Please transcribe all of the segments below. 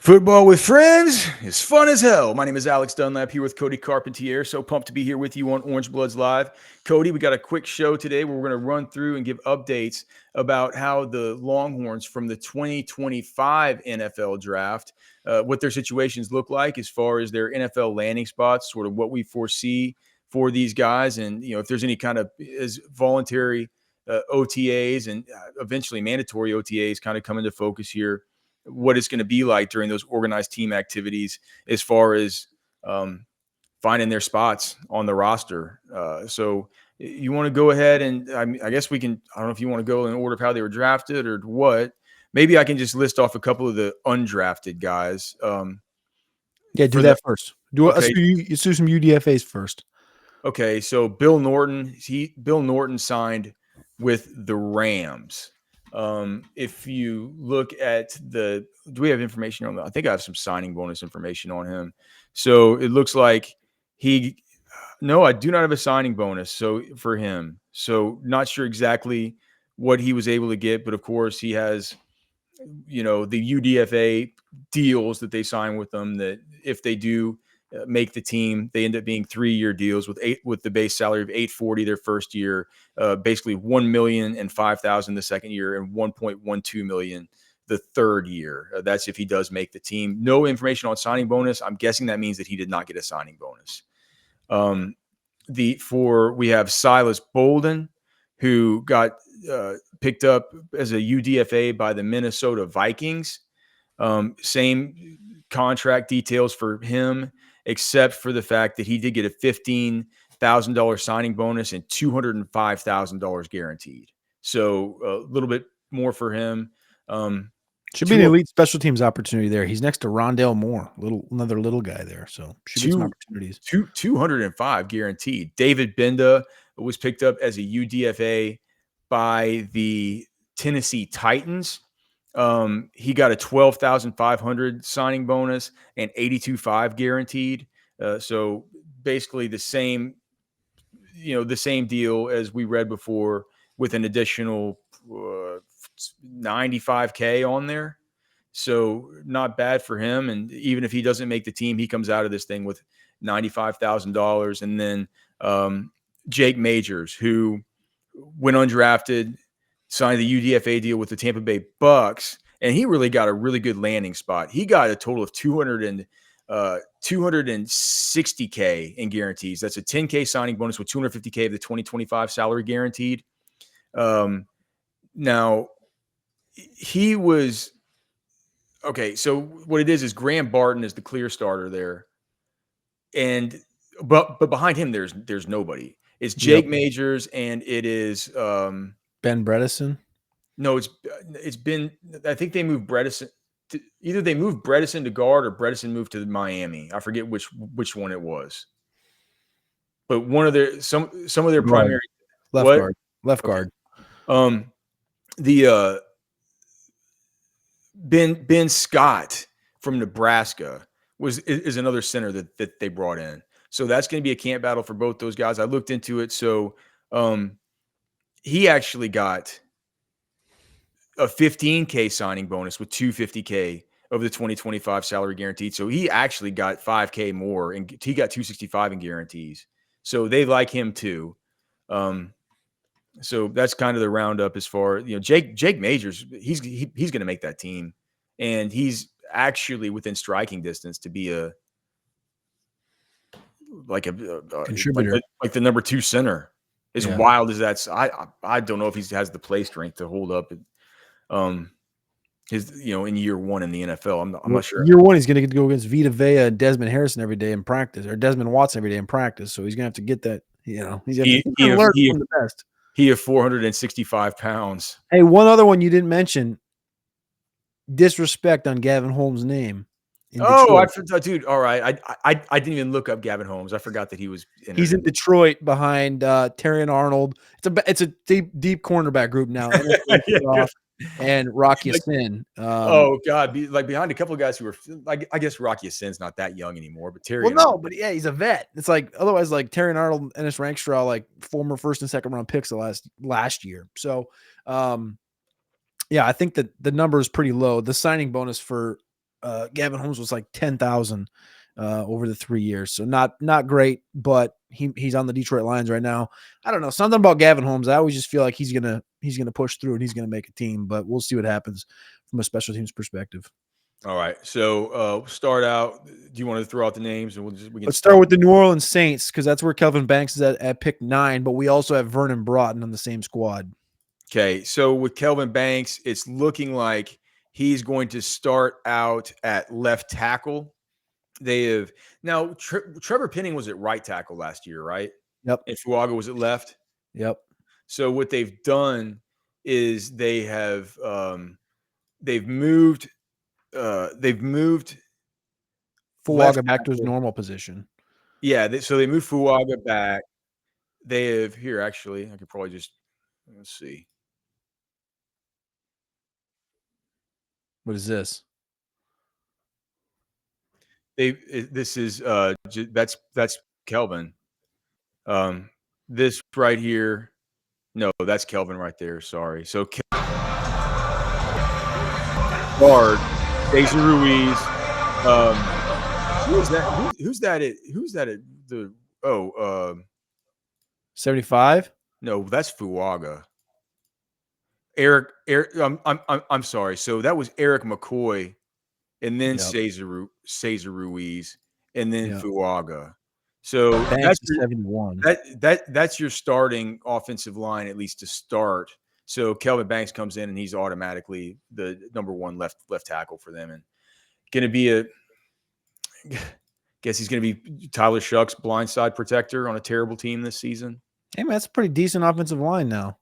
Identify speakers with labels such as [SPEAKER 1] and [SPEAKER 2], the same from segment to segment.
[SPEAKER 1] Football with friends is fun as hell. My name is Alex Dunlap here with Cody Carpentier. So pumped to be here with you on Orange Bloods Live. Cody, we got a quick show today where we're going to run through and give updates about how the Longhorns from the 2025 NFL draft, what their situations look like as far as their NFL landing spots, sort of what we foresee for these guys. And, if there's any kind of as voluntary OTAs and eventually mandatory OTAs kind of come into focus here, what it's going to be like during those organized team activities as far as finding their spots on the roster. So you want to go ahead and I guess we can, I don't know if you want to go in order of how they were drafted or what. Maybe I can just list off a couple of the undrafted guys.
[SPEAKER 2] Yeah, do that first. Let's do some UDFAs first.
[SPEAKER 1] Okay, so Bill Norton signed with the Rams. If you look at do we have information on that? I think I have some signing bonus information on him. So it looks like no, I do not have a signing bonus. So for him, so not sure exactly what he was able to get, but of course he has, the UDFA deals that they sign with them that if they do make the team, they end up being 3-year deals with the base salary of $840 their first year, basically $1,005,000 the second year, and $1.12 million the third year. That's if he does make the team. No information on signing bonus. I'm guessing that means that he did not get a signing bonus. We have Silas Bolden, who got picked up as a UDFA by the Minnesota Vikings. Same contract details for him, except for the fact that he did get a $15,000 signing bonus and $205,000 guaranteed. So a little bit more for him.
[SPEAKER 2] Should be an elite special teams opportunity there. He's next to Rondale Moore, another little guy there. So should be some opportunities.
[SPEAKER 1] 205 guaranteed. David Benda was picked up as a UDFA by the Tennessee Titans. He got a $12,500 signing bonus and $82,500 guaranteed. So basically the same deal as we read before with an additional $95,000 on there. So not bad for him. And even if he doesn't make the team, he comes out of this thing with $95,000. And then Jake Majors, who went undrafted, signed the UDFA deal with the Tampa Bay Bucks, and he really got a really good landing spot. He got a total of $260,000 in guarantees. That's a $10,000 signing bonus with $250,000 of the 2025 salary guaranteed. Now he was okay. So what it is Graham Barton is the clear starter there, but behind him there's nobody. It's Jake Majors and it is
[SPEAKER 2] Ben Bredesen.
[SPEAKER 1] No, it's been. I think they moved Bredesen. Either they moved Bredesen to guard or Bredesen moved to Miami. I forget which one it was. But one of their some of their primary
[SPEAKER 2] left guard.
[SPEAKER 1] The Ben Scott from Nebraska is another center that they brought in. So that's going to be a camp battle for both those guys. I looked into it. So he actually got a $15,000 signing bonus with $250,000 of the 2025 salary guaranteed. So he actually got $5,000 more, and he got $265,000 in guarantees. So they like him too. So that's kind of the roundup as far, Jake Majors, he's going to make that team, and he's actually within striking distance to be a
[SPEAKER 2] contributor,
[SPEAKER 1] like the number 2 center. As wild as that's, I don't know if he has the play strength to hold up his in year 1 in the NFL. I'm not sure.
[SPEAKER 2] Year 1, he's going to get to go against Vita Vea and Desmond Harrison every day in practice, or Desmond Watson every day in practice. So he's going to have to get that. He's going to learn from the best.
[SPEAKER 1] He is 465 pounds.
[SPEAKER 2] Hey, one other one you didn't mention. Disrespect on Gavin Holmes' name.
[SPEAKER 1] Oh, I forgot, dude. All right, I didn't even look up Gavin Holmes. I forgot that he was.
[SPEAKER 2] He's in Detroit behind Terrion Arnold. It's a deep cornerback group now. And Rocky Ya-Sin.
[SPEAKER 1] Oh God, behind a couple of guys who were like, I guess Rocky Ya-Sin's not that young anymore, but Terry.
[SPEAKER 2] Well, no, but yeah, he's a vet. It's like otherwise, like Terrion Arnold and Ennis Rankstraw, like former first and second round picks last year. So, yeah, I think that the number is pretty low. The signing bonus for Gavin Holmes was like 10,000 over the 3 years. So not great, but he's on the Detroit Lions right now. I don't know, something about Gavin Holmes. I always just feel like he's gonna push through and he's gonna make a team, but we'll see what happens from a special teams perspective.
[SPEAKER 1] All right. So start out. Do you want to throw out the names and we can
[SPEAKER 2] Let's start with the New Orleans Saints because that's where Kelvin Banks is at pick 9, but we also have Vernon Broughton on the same squad.
[SPEAKER 1] Okay. So with Kelvin Banks, it's looking like he's going to start out at left tackle. They have now Trevor Penning was at right tackle last year, right?
[SPEAKER 2] Yep.
[SPEAKER 1] And Fuaga was at left.
[SPEAKER 2] Yep.
[SPEAKER 1] So what they've done is they've moved
[SPEAKER 2] Fuaga back to his normal position.
[SPEAKER 1] Yeah, so they moved Fuaga back. They have here actually. I could probably just let's see.
[SPEAKER 2] What is this?
[SPEAKER 1] This is that's Kelvin. This right here. No, that's Kelvin right there. Sorry. So guard, Deja Ruiz. Who's that? Who's that? Who's that? At the
[SPEAKER 2] 75?
[SPEAKER 1] No, that's Fuaga. Eric. I'm sorry. So that was Eric McCoy, and then Cesar Ruiz, and then Fuaga. So
[SPEAKER 2] that's 71.
[SPEAKER 1] That's your starting offensive line, at least to start. So Kelvin Banks comes in and he's automatically the number 1 left tackle for them, and going to be guess he's going to be Tyler Shuck's blindside protector on a terrible team this season.
[SPEAKER 2] Hey man, that's a pretty decent offensive line now.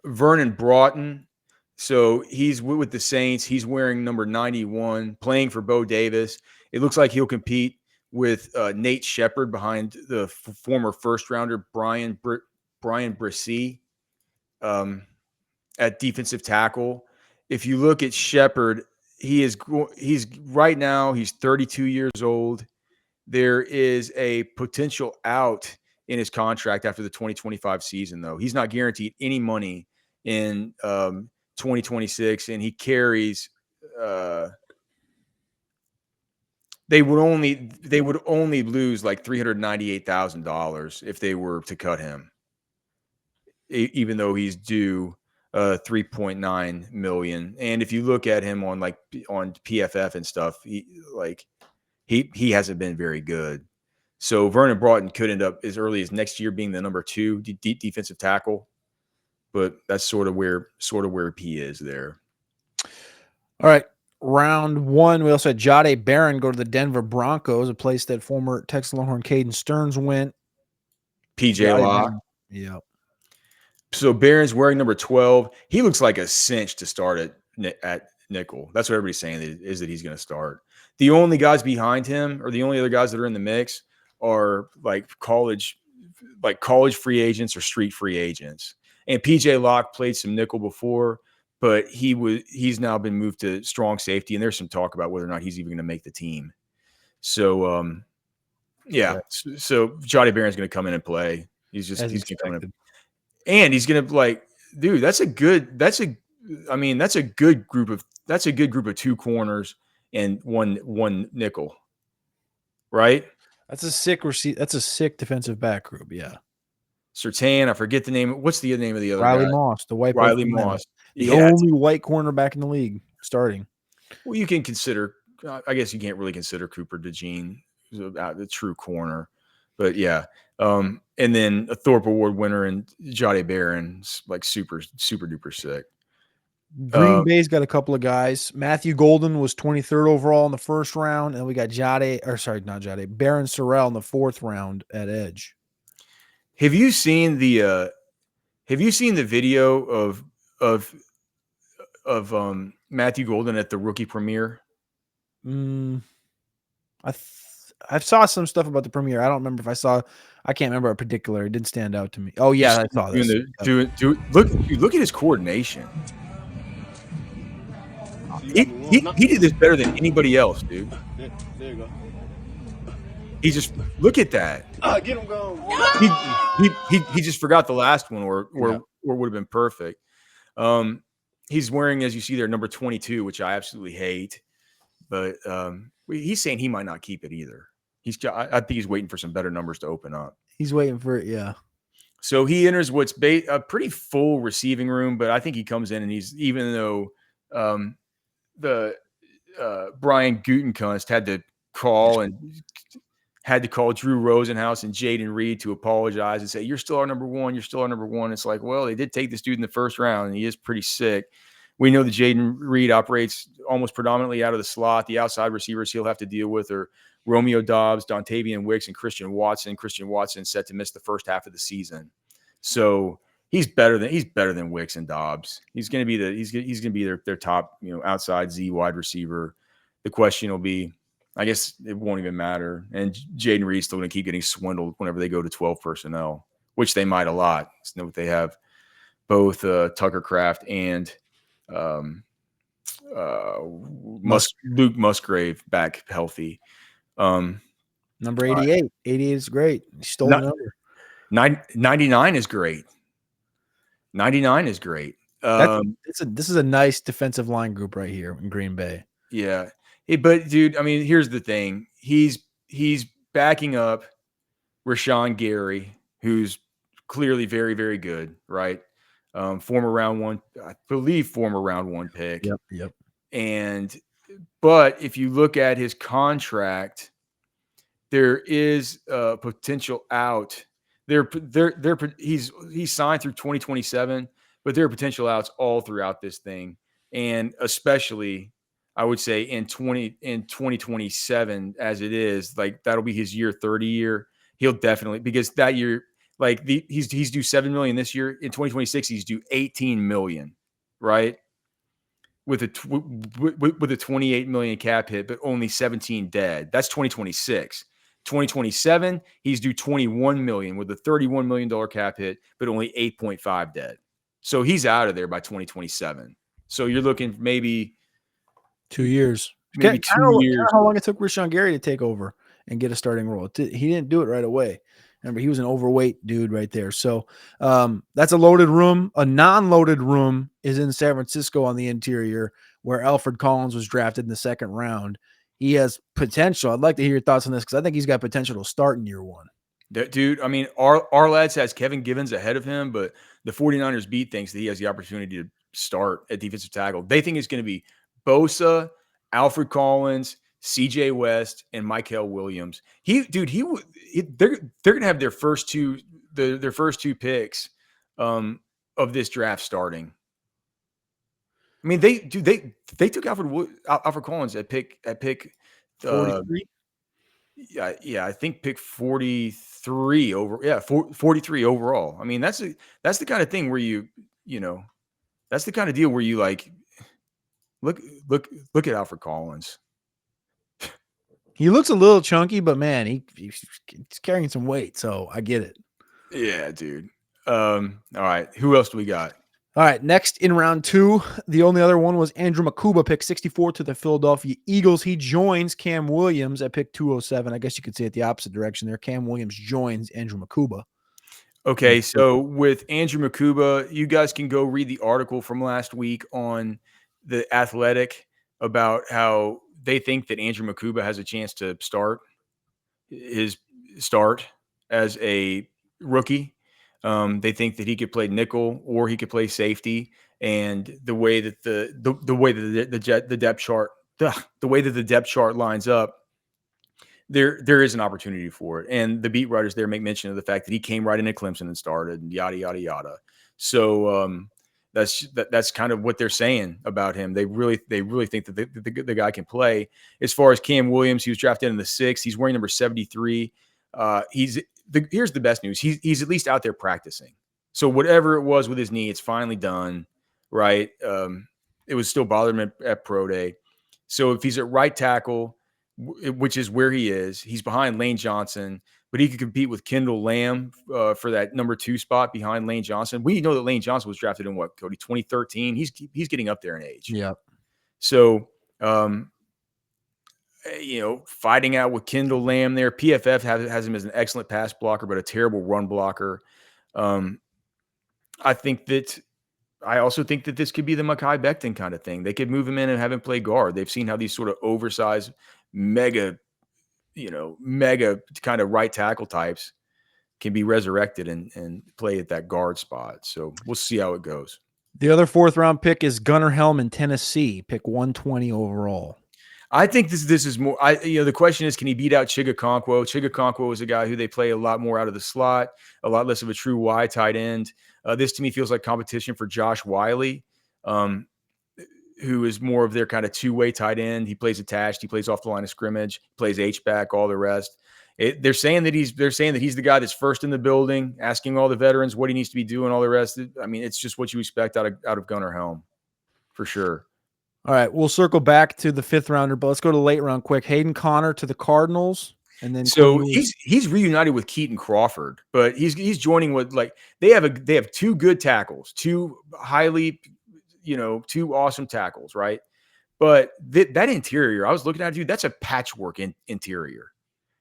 [SPEAKER 1] Vernon Broughton. So he's with the Saints. He's wearing number 91, playing for Bo Davis. It looks like he'll compete with Nate Shepard behind the former first rounder Brian Brissy at defensive tackle. If you look at Shepard, he's right now he's 32 years old. There is a potential out in his contract after the 2025 season, though. He's not guaranteed any money in 2026, and he carries. They would only lose like $398,000 if they were to cut him, even though he's due $3.9 million. And if you look at him on PFF and stuff, he hasn't been very good. So Vernon Broughton could end up as early as next year being the number 2 defensive tackle, but that's sort of where he is there.
[SPEAKER 2] All right. Round 1, we also had Jahdae Barron go to the Denver Broncos, a place that former Texas Longhorn Caden Stearns went.
[SPEAKER 1] PJ Locke.
[SPEAKER 2] Yeah.
[SPEAKER 1] So Barron's wearing number 12. He looks like a cinch to start at nickel. That's what everybody's saying is that he's going to start. The only guys behind him, or the only other guys that are in the mix, are like college free agents or street free agents. And PJ Locke played some nickel before, but he's now been moved to strong safety, and there's some talk about whether or not he's even going to make the team. So, yeah. So Jahdae Barron's going to come in and play. He's going to come in, and he's going to dude. That's a good group of 2 corners and one nickel, right?
[SPEAKER 2] That's a sick defensive back group. Yeah.
[SPEAKER 1] Sertan, I forget the name. What's the name of the other
[SPEAKER 2] Riley
[SPEAKER 1] guy?
[SPEAKER 2] Moss, the white
[SPEAKER 1] Riley Moss,
[SPEAKER 2] the only white cornerback in the league starting.
[SPEAKER 1] Well, you can consider. I guess you can't really consider Cooper DeJean the true corner, but yeah. And then a Thorpe Award winner and Jahdae Barron's like super duper sick.
[SPEAKER 2] Green Bay's got a couple of guys. Matthew Golden was 23rd overall in the first round, and we got Baron Sorrell in the 4th round at edge.
[SPEAKER 1] Have you seen the video of Matthew Golden at the rookie premiere?
[SPEAKER 2] I saw some stuff about the premiere. I don't remember if I can't remember a particular. It didn't stand out to me. Oh yeah, I saw this.
[SPEAKER 1] Look at his coordination. He did this better than anybody else, dude.
[SPEAKER 3] There you go.
[SPEAKER 1] He just look at that.
[SPEAKER 3] Get him going.
[SPEAKER 1] He just forgot the last one, or would have been perfect. He's wearing, as you see there, number 22, which I absolutely hate. But he's saying he might not keep it either. I think he's waiting for some better numbers to open up.
[SPEAKER 2] He's waiting for it. Yeah.
[SPEAKER 1] So he enters what's a pretty full receiving room, but I think he comes in and even though the Brian Gutekunst had to call Drew Rosenhaus and Jaden Reed to apologize and say, "You're still our number one. You're still our number one." It's like, well, they did take this dude in the first round, and he is pretty sick. We know that Jaden Reed operates almost predominantly out of the slot. The outside receivers he'll have to deal with are Romeo Dobbs, Dontavian Wicks, and Christian Watson. Christian Watson set to miss the first half of the season, so he's better than Wicks and Dobbs. He's going to be their top outside Z wide receiver. The question will be, I guess it won't even matter. And Jaden Reed's still going to keep getting swindled whenever they go to 12 personnel, which they might a lot. So they have both Tucker Kraft and Luke Musgrave back healthy.
[SPEAKER 2] Number 88. 88 is great. He stole the number.
[SPEAKER 1] 99 is great. 99 is great.
[SPEAKER 2] This is a nice defensive line group right here in Green Bay.
[SPEAKER 1] Yeah. But dude, I mean, here's the thing. He's backing up Rashawn Gary, who's clearly very, very good, right? Former round one pick.
[SPEAKER 2] Yep.
[SPEAKER 1] But if you look at his contract, there is a potential out. He's signed through 2027, but there are potential outs all throughout this thing, and especially I would say in 2027 as it is, like that'll be his year 30 year. He'll definitely, because that year, like he's due $7 million this year. In 2026, he's due $18 million, right? With a $28 million cap hit, but only 17 dead. That's 2026. 2027, he's due $21 million with a $31 million cap hit, but only 8.5 dead. So he's out of there by 2027. So you're looking maybe
[SPEAKER 2] 2 years.
[SPEAKER 1] Maybe 2 years.
[SPEAKER 2] How long it took Rashawn Gary to take over and get a starting role. He didn't do it right away. Remember, he was an overweight dude right there. So that's a loaded room. A non-loaded room is in San Francisco on the interior, where Alfred Collins was drafted in the second round. He has potential. I'd like to hear your thoughts on this because I think he's got potential to start in year one.
[SPEAKER 1] Dude, I mean, our lads has Kevin Givens ahead of him, but the 49ers beat thinks that he has the opportunity to start at defensive tackle. They think it's going to be Bosa, Alfred Collins, CJ West, and Michael Williams. They're going to have their first two picks of this draft starting. I mean, they took Alfred Collins at pick
[SPEAKER 2] 43.
[SPEAKER 1] I think pick 43 43 overall. I mean, that's the kind of thing where that's the kind of deal where you like look at Alfred Collins.
[SPEAKER 2] He looks a little chunky, but man, he's carrying some weight, so I get it.
[SPEAKER 1] Yeah, dude. All right, who else do we got?
[SPEAKER 2] All right, next in round 2, the only other one was Andrew Makuba, pick 64 to the Philadelphia Eagles. He joins Cam Williams at pick 207. I guess you could say it the opposite direction there. Cam Williams joins Andrew Makuba.
[SPEAKER 1] Okay, so with Andrew Makuba, you guys can go read the article from last week on The Athletic about how they think that Andrew Makuba has a chance to start as a rookie. They think that he could play nickel or he could play safety, and the way that the depth chart lines up, there is an opportunity for it. And the beat writers there make mention of the fact that he came right into Clemson and started, and yada yada yada. So that's kind of what they're saying about him. They really think that the guy can play. As far as Cam Williams, he was drafted in the 6th. He's wearing number 73. Here's the best news. He's at least out there practicing. So whatever it was with his knee, it's finally done, right? It was still bothering him at pro day. So if he's at right tackle, which is where he is, he's behind Lane Johnson, but he could compete with Kendall Lamb for that number 2 spot behind Lane Johnson. We know that Lane Johnson was drafted in what, Cody, 2013. He's getting up there in age.
[SPEAKER 2] Yeah. So,
[SPEAKER 1] fighting out with Kendall Lamb there. PFF has him as an excellent pass blocker, but a terrible run blocker. I think that I also think that this could be the Mekhi Becton kind of thing. They could move him in and have him play guard. They've seen how these sort of oversized, mega kind of right tackle types can be resurrected and play at that guard spot. So we'll see how it goes.
[SPEAKER 2] The other 4th-round pick is Gunnar Helm in Tennessee, pick 120 overall.
[SPEAKER 1] I think this is more. The question is, can he beat out Chigakonkwo? Chigakonkwo is a guy who they play a lot more out of the slot, a lot less of a true Y tight end. This to me feels like competition for Josh Wiley, who is more of their kind of two-way tight end. He plays attached. He plays off the line of scrimmage. Plays H-back. All the rest. They're saying that he's the guy that's first in the building, asking all the veterans what he needs to be doing. All the rest. I mean, it's just what you expect out of Gunnar Helm, for sure.
[SPEAKER 2] All right, we'll circle back to the 5th rounder, but let's go to the late round quick. Hayden Connor to the Cardinals, and then
[SPEAKER 1] so he's reunited with Keaton Crawford, but he's joining with they have 2 good tackles, 2 highly, two awesome tackles, right? But that interior, I was looking at, dude, that's a patchwork interior.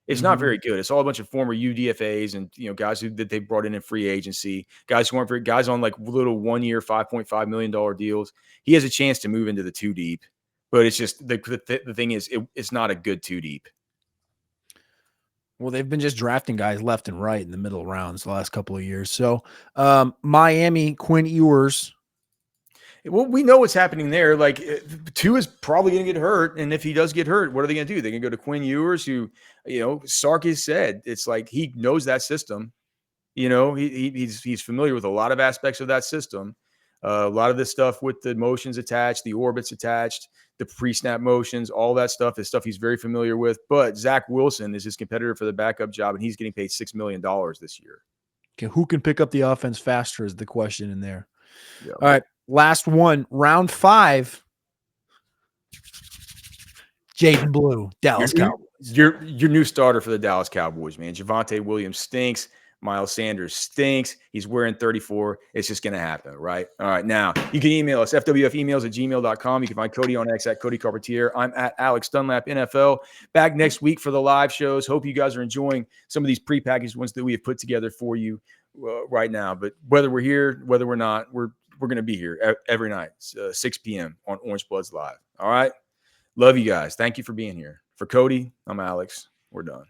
[SPEAKER 1] It's not very good. It's all a bunch of former UDFAs and guys that they brought in free agency, guys who aren't very guys on like little 1-year $5.5 million deals. He has a chance to move into the 2 deep, but it's just the thing is it's not a good 2 deep.
[SPEAKER 2] Well, they've been just drafting guys left and right in the middle rounds the last couple of years. So Miami, Quinn Ewers.
[SPEAKER 1] Well, we know what's happening there. Like 2 is probably going to get hurt, and if he does get hurt, what are they going to do? They're going to go to Quinn Ewers, who, Sark has said it's like he knows that system. He's familiar with a lot of aspects of that system. A lot of this stuff with the motions attached, the orbits attached, the pre-snap motions, all that stuff is stuff he's very familiar with. But Zach Wilson is his competitor for the backup job, and he's getting paid $6 million this year.
[SPEAKER 2] Okay, who can pick up the offense faster is the question in there.
[SPEAKER 1] Yeah.
[SPEAKER 2] All right. Last one, round 5. Jaden Blue, Dallas Cowboys.
[SPEAKER 1] Your new starter for the Dallas Cowboys, man. Javonte Williams stinks. Miles Sanders stinks. He's wearing 34. It's just going to happen, right? All right. Now, you can email us, fwfemails@gmail.com. You can find Cody on X at Cody Carpentier. I'm at Alex Dunlap, NFL. Back next week for the live shows. Hope you guys are enjoying some of these prepackaged ones that we have put together for you right now. But whether we're here, whether we're not, we're going to be here every night, 6 p.m. on Orange Bloods Live. All right. Love you guys. Thank you for being here. For Cody, I'm Alex. We're done.